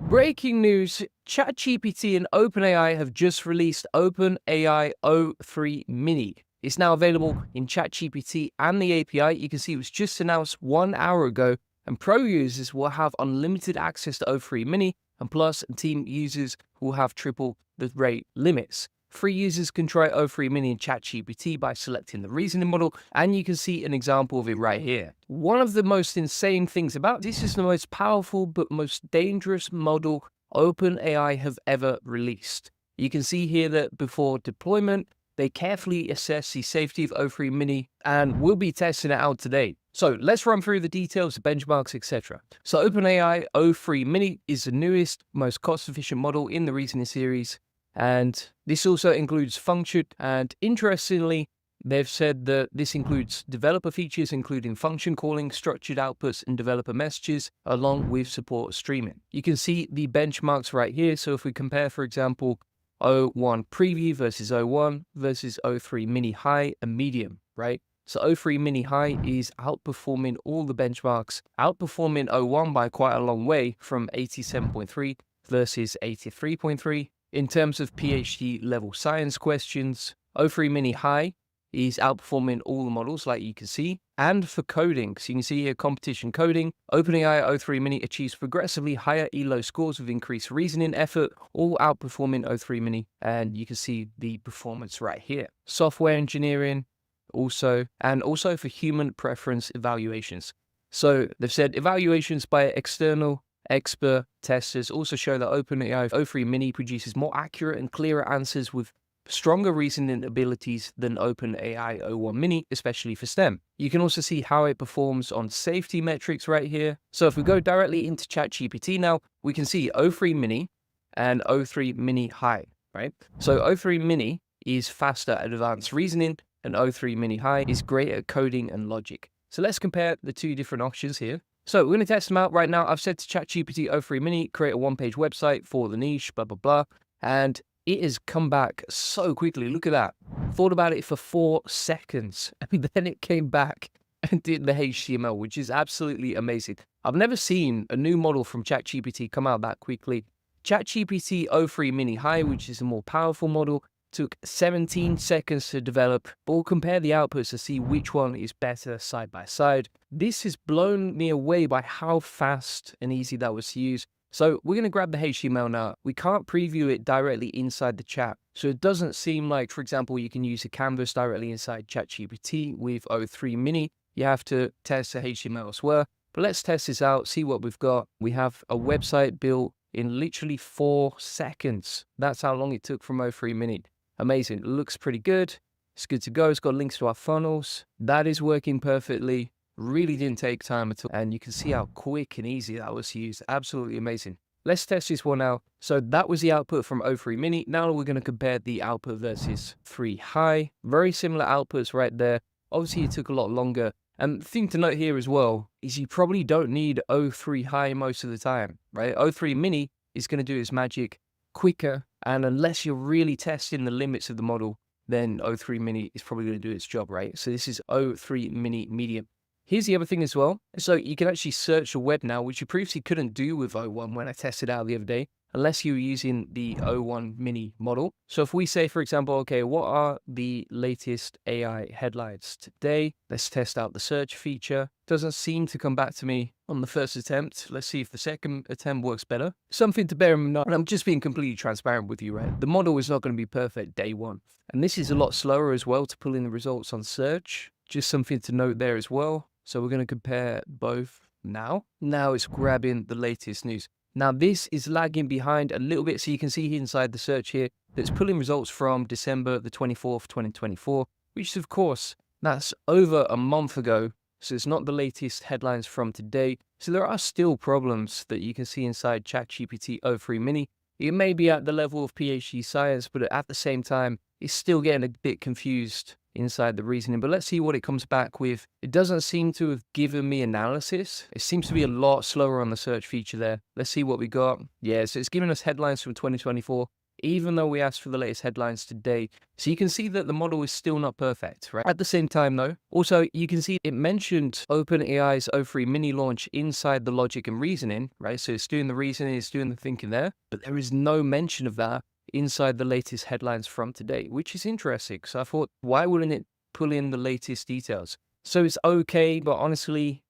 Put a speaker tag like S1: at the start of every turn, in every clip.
S1: Breaking news, ChatGPT and OpenAI have just released OpenAI o3-mini. It's now available in ChatGPT and the API. You can see it was just announced 1 hour ago, and pro users will have unlimited access to o3-mini, and plus team users will have triple the rate limits. Free users can try o3-mini in ChatGPT by selecting the reasoning model, and you can see an example of it right here. One of the most insane things about this is the most powerful but most dangerous model OpenAI have ever released. You can see here that before deployment, they carefully assess the safety of o3-mini, and we'll be testing it out today. So let's run through the details, benchmarks, etc. So OpenAI o3-mini is the newest, most cost-efficient model in the reasoning series. And this also includes function, and interestingly, they've said that this includes developer features, including function calling, structured outputs, and developer messages, along with support streaming. You can see the benchmarks right here. So if we compare, for example, o1 preview versus o1 versus o3-mini high and medium, right? So o3-mini high is outperforming all the benchmarks, outperforming o1 by quite a long way from 87.3 versus 83.3. In terms of PhD level science questions, o3-mini high is outperforming all the models like you can see. And for coding, so you can see here competition coding, OpenAI o3-mini achieves progressively higher ELO scores with increased reasoning effort, all outperforming o3-mini, and you can see the performance right here. Software engineering also, and also for human preference evaluations. So they've said evaluations by external expert testers also show that OpenAI o3-mini produces more accurate and clearer answers with stronger reasoning abilities than OpenAI o1-mini, especially for STEM. You can also see how it performs on safety metrics right here. So if we go directly into ChatGPT now, we can see o3-mini and o3-mini high, right? So o3-mini is faster at advanced reasoning, and o3-mini high is great at coding and logic. So let's compare the two different options here. So we're going to test them out right now. I've said to ChatGPT o3-mini, create a one-page website for the niche, blah, blah, blah. And it has come back so quickly. Look at that. Thought about it for 4 seconds. And then it came back and did the HTML, which is absolutely amazing. I've never seen a new model from ChatGPT come out that quickly. ChatGPT o3-mini high, which is a more powerful model, took 17 seconds to develop. But we'll compare the outputs to see which one is better side by side. This has blown me away by how fast and easy that was to use. So we're going to grab the HTML now. We can't preview it directly inside the chat. So it doesn't seem like, for example, you can use a canvas directly inside ChatGPT with o3-mini. You have to test the HTML as well. But let's test this out, see what we've got. We have a website built in literally 4 seconds. That's how long it took from o3-mini. Amazing. It looks pretty good. It's good to go. It's got links to our funnels. That is working perfectly. Really didn't take time at all. And you can see how quick and easy that was to use. Absolutely amazing. Let's test this one out. So that was the output from o3-mini. Now we're going to compare the output versus 3 high. Very similar outputs right there. Obviously, it took a lot longer. And the thing to note here as well is you probably don't need o3 high most of the time, right? o3-mini is going to do its magic quicker. And unless you're really testing the limits of the model, then o3-mini is probably going to do its job, right? So this is o3-mini medium. Here's the other thing as well. So you can actually search the web now, which you previously couldn't do with o1 when I tested out the other day, unless you were using the o1-mini model. So if we say, for example, okay, what are the latest AI headlines today? Let's test out the search feature. Doesn't seem to come back to me on the first attempt. Let's see if the second attempt works better. Something to bear in mind, and I'm just being completely transparent with you, right? The model is not going to be perfect day one. And this is a lot slower as well to pull in the results on search. Just something to note there as well. So we're going to compare both now. Now it's grabbing the latest news. Now this is lagging behind a little bit. So you can see inside the search here that it's pulling results from December the 24th, 2024, which of course, that's over a month ago. So it's not the latest headlines from today. So there are still problems that you can see inside ChatGPT o3-mini. It may be at the level of PhD science, but at the same time, it's still getting a bit confused inside the reasoning. But let's see what it comes back with. It doesn't seem to have given me analysis. It seems to be a lot slower on the search feature there. Let's see what we got. Yeah, so it's giving us headlines from 2024. even though we asked for the latest headlines today. So you can see that the model is still not perfect, right? At the same time though, also you can see it mentioned OpenAI's o3-mini launch inside the logic and reasoning, right? So it's doing the reasoning, it's doing the thinking there, but there is no mention of that inside the latest headlines from today, which is interesting. So I thought, why wouldn't it pull in the latest details? So it's okay, but honestly,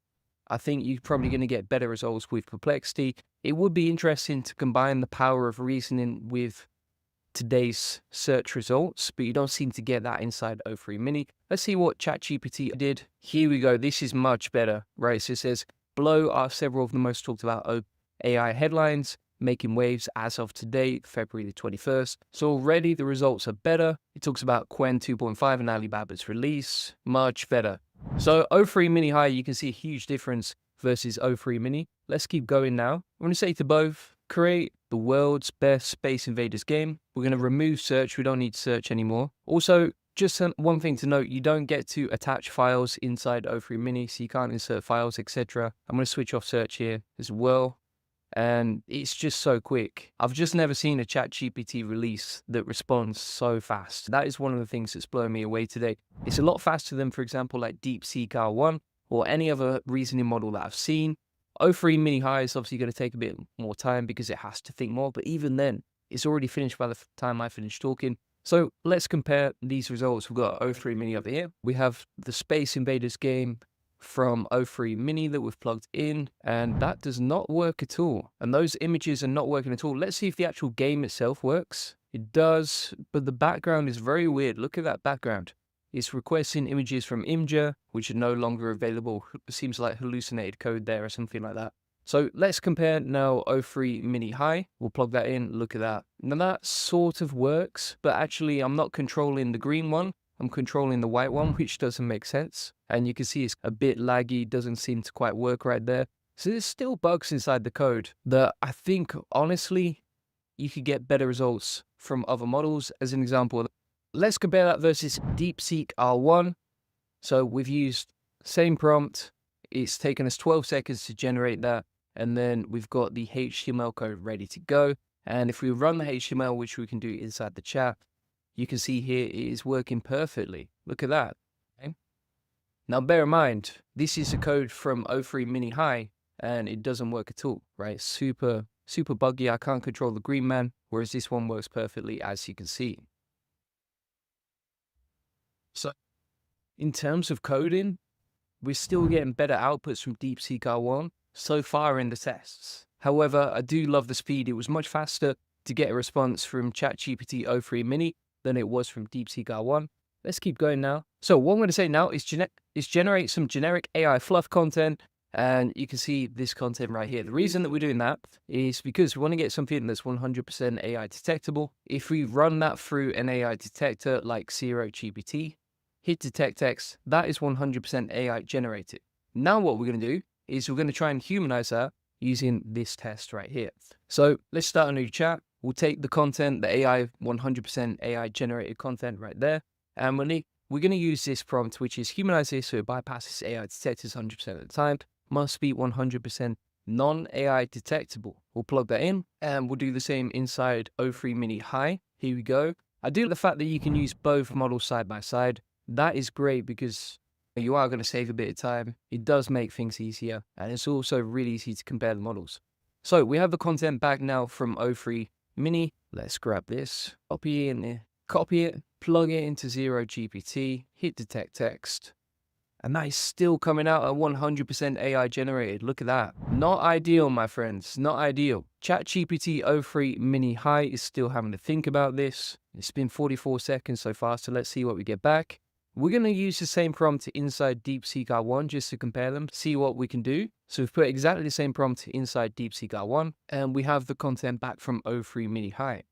S1: I think you're probably going to get better results with Perplexity. It would be interesting to combine the power of reasoning with today's search results, but you don't seem to get that inside o3-mini. Let's see what ChatGPT did. Here we go. This is much better, right? So it says, below are several of the most talked about AI headlines making waves as of today, February the 21st. So already the results are better. It talks about Quen 2.5 and Alibaba's release. Much better. So o3-mini high, you can see a huge difference versus o3-mini. Let's keep going now. I'm going to say to both, create the world's best Space Invaders game. We're going to remove search. We don't need search anymore. Also, just one thing to note, you don't get to attach files inside o3-mini, so you can't insert files, etc. I'm going to switch off search here as well. And it's just so quick. I've just never seen a ChatGPT release that responds so fast. That is one of the things that's blown me away today. It's a lot faster than, for example, like DeepSeek R1 or any other reasoning model that I've seen. o3-mini high is obviously going to take a bit more time because it has to think more, but even then, it's already finished by the time I finish talking. So let's compare these results. We've got o3-mini over here. We have the Space Invaders game from o3-mini that we've plugged in, and that does not work at all. And those images are not working at all. Let's see if the actual game itself works. It does, but the background is very weird. Look at that background. It's requesting images from Imgur, which are no longer available. It seems like hallucinated code there or something like that. So let's compare now o3-mini high. We'll plug that in. Look at that. Now that sort of works, but actually I'm not controlling the green one. I'm controlling the white one, which doesn't make sense. And you can see it's a bit laggy, doesn't seem to quite work right there. So there's still bugs inside the code that I think, honestly, you could get better results from other models. As an example, let's compare that versus DeepSeek R1. So we've used same prompt. It's taken us 12 seconds to generate that. And then we've got the HTML code ready to go. And if we run the HTML, which we can do inside the chat, you can see here it is working perfectly. Look at that. Okay. Now bear in mind, this is a code from o3-mini high and it doesn't work at all, right? Super buggy. I can't control the green man, whereas this one works perfectly, as you can see. So in terms of coding, we're still getting better outputs from DeepSeek R1 so far in the tests. However, I do love the speed. It was much faster to get a response from ChatGPT o3-mini than it was from DeepSeek R1. Let's keep going now. So what I'm going to say now is generate some generic AI fluff content, and you can see this content right here. The reason that we're doing that is because we want to get something that's 100% AI detectable. If we run that through an AI detector like o3-GPT, hit detect text, that is 100% AI generated. Now what we're going to do is we're going to try and humanize that using this test right here. So let's start a new chat. We'll take the content, the AI, 100% AI generated content right there. And we're going to use this prompt, which is humanize this so it bypasses AI detectors 100% of the time. Must be 100% non-AI detectable. We'll plug that in and we'll do the same inside o3-mini high. Here we go. I do like the fact that you can use both models side by side. That is great because you are going to save a bit of time. It does make things easier. And it's also really easy to compare the models. So we have the content back now from o3-mini. Let's grab this, copy it, plug it into o3-GPT, hit detect text. And that is still coming out at 100% AI generated. Look at that. Not ideal, my friends. Not ideal. ChatGPT o3-mini high is still having to think about this. It's been 44 seconds so far, so let's see what we get back. We're going to use the same prompt inside DeepSeek R1 just to compare them, see what we can do. So we've put exactly the same prompt inside DeepSeek R1, and we have the content back from o3-mini high.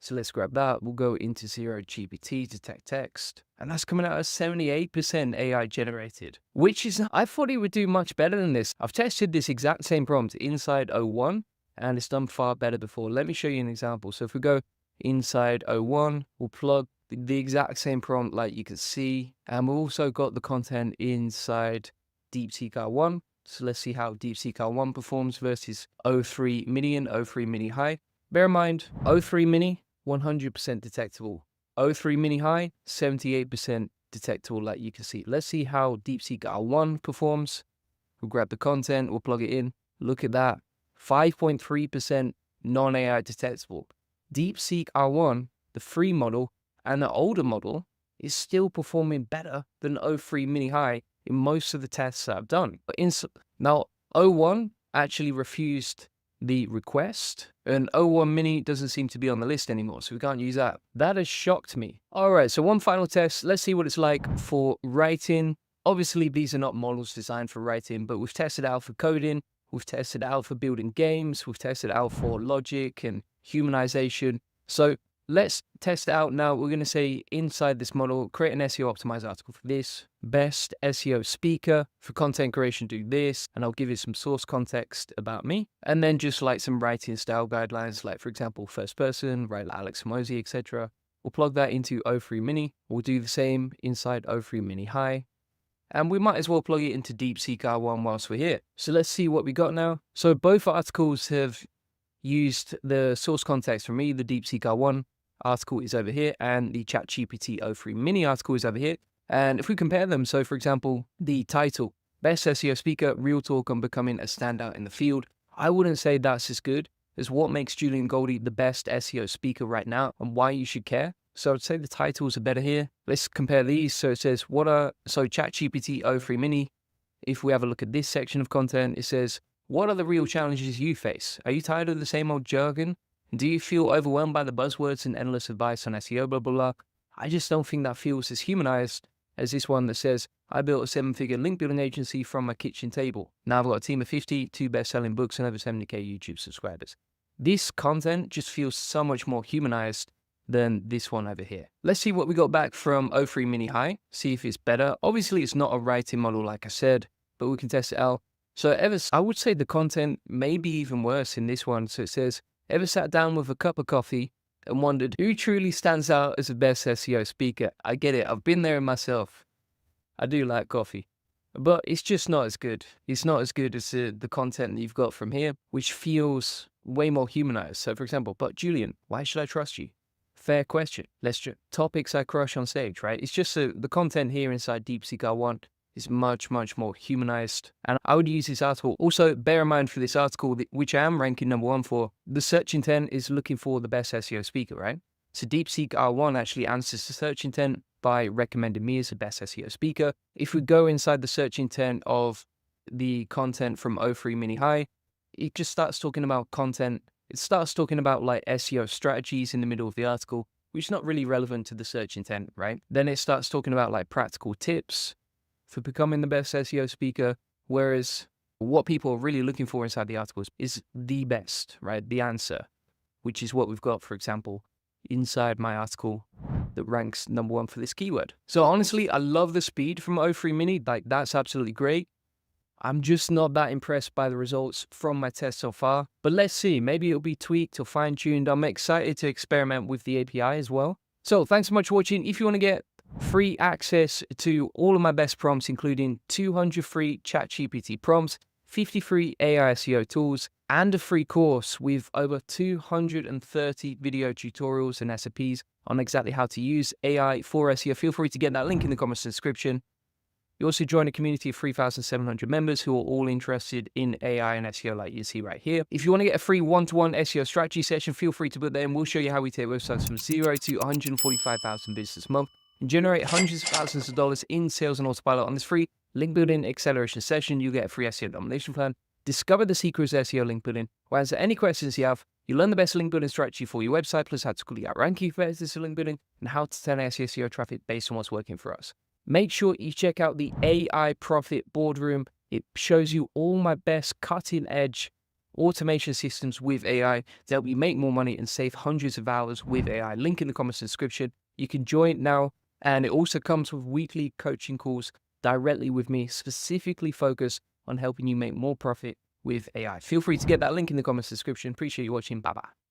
S1: So let's grab that. We'll go into o3-GPT, detect text, and that's coming out as 78% AI generated, which is, I thought it would do much better than this. I've tested this exact same prompt inside O1, and it's done far better before. Let me show you an example. So if we go inside O1, we'll plug the exact same prompt like you can see, and we've also got the content inside DeepSeek R1. So let's see how DeepSeek R1 performs versus o3-mini and o3-mini high. Bear in mind, o3-mini 100% detectable. O3-mini high, 78% detectable, like you can see. Let's see how DeepSeek R1 performs. We'll grab the content, we'll plug it in. Look at that, 5.3% non-AI detectable. DeepSeek R1, the free model, and the older model is still performing better than O3-mini high in most of the tests that I've done. But now, O1 actually refused the request, and o3-mini doesn't seem to be on the list anymore, so we can't use that. That has shocked me. All right, so one final test. Let's see what it's like for writing. Obviously, these are not models designed for writing, but we've tested out for coding, we've tested out for building games, we've tested out for logic and humanization. So let's test it out now. We're going to say inside this model, create an SEO optimized article for this. Best SEO speaker for content creation, do this. And I'll give you some source context about me. And then just like some writing style guidelines, like for example, first person, write like Alex Hormozi, etc. We'll plug that into O3-mini. We'll do the same inside O3-mini high. And we might as well plug it into DeepSeek R1 whilst we're here. So let's see what we got now. So both articles have used the source context from me. The DeepSeek R1 article is over here, and the ChatGPT O3-mini article is over here. And if we compare them, so for example, the title, Best SEO Speaker, Real Talk on Becoming a Standout in the Field, I wouldn't say that's as good as what makes Julian Goldie the best SEO speaker right now and why you should care. So I'd say the titles are better here. Let's compare these. So it says, ChatGPT O3-mini, if we have a look at this section of content, it says, what are the real challenges you face? Are you tired of the same old jargon? Do you feel overwhelmed by the buzzwords and endless advice on SEO, blah, blah, blah? I just don't think that feels as humanized as this one that says, I built a 7-figure link building agency from my kitchen table. Now I've got a team of 50, 2 best-selling books, and over 70k YouTube subscribers. This content just feels so much more humanized than this one over here. Let's see what we got back from O3-mini high, see if it's better. Obviously, it's not a writing model, like I said, but we can test it out. So I would say the content may be even worse in this one. So it says, ever sat down with a cup of coffee and wondered who truly stands out as the best SEO speaker? I get it. I've been there myself. I do like coffee, but it's just not as good. It's not as good as the content that you've got from here, which feels way more humanized. So for example, but Julian, why should I trust you? Fair question. Topics I crush on stage, right? It's just the content here inside DeepSeek R1 is much, much more humanized. And I would use this article. Also, bear in mind for this article, which I am ranking #1 for, the search intent is looking for the best SEO speaker, right? So DeepSeek R1 actually answers the search intent by recommending me as the best SEO speaker. If we go inside the search intent of the content from O3-mini high, it just starts talking about content. It starts talking about like SEO strategies in the middle of the article, which is not really relevant to the search intent, right? Then it starts talking about like practical tips for becoming the best SEO speaker, whereas what people are really looking for inside the articles is the best, right? The answer, which is what we've got, for example, inside my article that ranks #1 for this keyword. So honestly, I love the speed from O3-mini. Like, that's absolutely great. I'm just not that impressed by the results from my test so far, but let's see, maybe it'll be tweaked or fine-tuned. I'm excited to experiment with the API as well. So thanks so much for watching. If you want to get free access to all of my best prompts, including 200 free ChatGPT prompts, 50 free AI SEO tools, and a free course with over 230 video tutorials and SOPs on exactly how to use AI for SEO, feel free to get that link in the comments description. You also join a community of 3,700 members who are all interested in AI and SEO like you see right here. If you want to get a free one-to-one SEO strategy session, feel free to put that in. We'll show you how we take websites from 0 to 145,000 visitors a month and generate hundreds of thousands of dollars in sales and autopilot. On this free link building acceleration session, you get a free SEO domination plan, discover the secrets of SEO link building, or answer any questions you have. You learn the best link building strategy for your website, plus how to quickly outrank your competitors for link building, and how to turn SEO traffic based on what's working for us. Make sure you check out the AI Profit Boardroom. It shows you all my best cutting-edge automation systems with AI to help you make more money and save hundreds of hours with AI. Link in the comments description. You can join now, and it also comes with weekly coaching calls directly with me, specifically focused on helping you make more profit with AI. Feel free to get that link in the comments description. Appreciate you watching. Bye-bye.